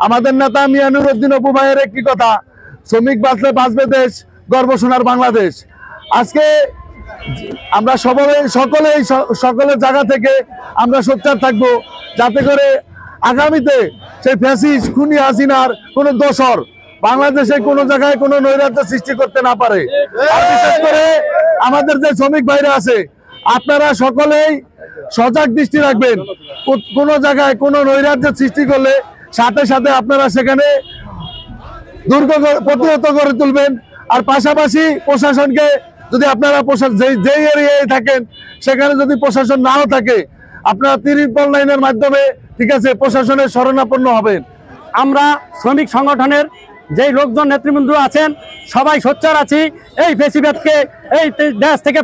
আমাদের নেতা মিয়া নুরুদ্দিন অপু ভাইয়ের একটি কথা, শ্রমিক বাঁচলে বাঁচবে দেশ, গর্ব সোনার বাংলাদেশ। আজকে আমরা সকলের জায়গা থেকে আমরা সোচ্চার থাকবো, যাতে করে আগামীতে সেই ফ্যাসিস্ট খুনি হাসিনার কোনো দোসর বাংলাদেশে কোনো জায়গায় কোনো নৈরাজ্য সৃষ্টি করতে না পারে। আর বিশেষ করে আমাদের যে শ্রমিক ভাইরা আছে, আপনারা সকলেই সজাগ দৃষ্টি রাখবেন। কোনো জায়গায় কোনো নৈরাজ্য সৃষ্টি করলে সাথে সাথে আপনারা সেখানে দুর্গ প্রতিহত করে তুলবেন। আর পাশাপাশি প্রশাসনকে, যদি আপনারা যেই এরিয়ায় থাকেন সেখানে যদি প্রশাসন নাও থাকে, আপনারা ত্রিপল লাইনের মাধ্যমে ঠিক আছে প্রশাসনের শরণাপন্ন হবেন। আমরা শ্রমিক সংগঠনের যেই লোকজন নেতৃবৃন্দ আছেন সবাই সোচ্চার আছি। এই ফেসিবাদকে এই দেশ থেকে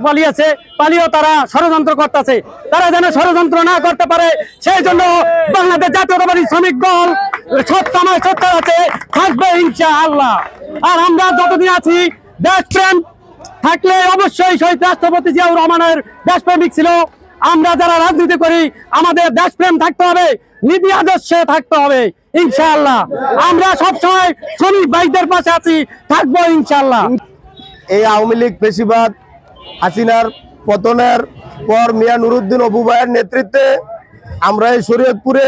পালিয়েও তারা ষড়যন্ত্র করতেছে, তারা যেন ষড়যন্ত্র না করতে পারে সেই জন্য বাংলাদেশ জাতীয়তাবাদী শ্রমিক দল সব সময় সোচ্চার আছে, থাকবে ইনশাআল্লাহ। আর আমরা যতদিন আছি, দেশপ্রেম থাকলে অবশ্যই শহীদ রাষ্ট্রপতি জিয়াউর রহমানের দেশপ্রেমিক ছিল। আমরা যারা রাজনীতি করি আমাদের দেশপ্রেম থাকতে হবে, নীতি আদর্শে থাকতে হবে ইনশাআল্লাহ। আমরা সবসময় শ্রমিক ভাইদের পাশে আছি, থাকবো ইনশাআল্লাহ। এই আওয়ামী লীগ ফেসিবাদ হাসিনার পতনের পর মিয়া নুরুদ্দিন অপু ভাইয়ের নেতৃত্বে আমরা এই শরীয়তপুরে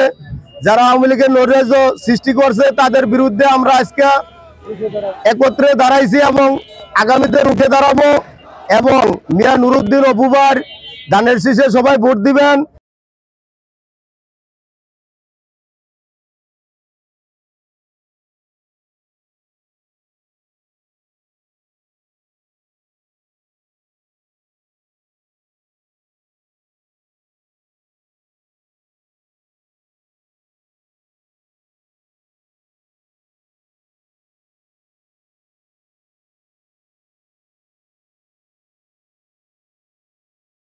যারা আওয়ামী লীগের নৈরাজ্য সৃষ্টি করছে তাদের বিরুদ্ধে আমরা আজকে একত্রে দাঁড়াইছি এবং আগামীতে রুখে দাঁড়াবো। এবং মিয়া নুরুদ্দিন অপু ভাইয়ের ধানের শীষে সবাই ভোট দিবেন।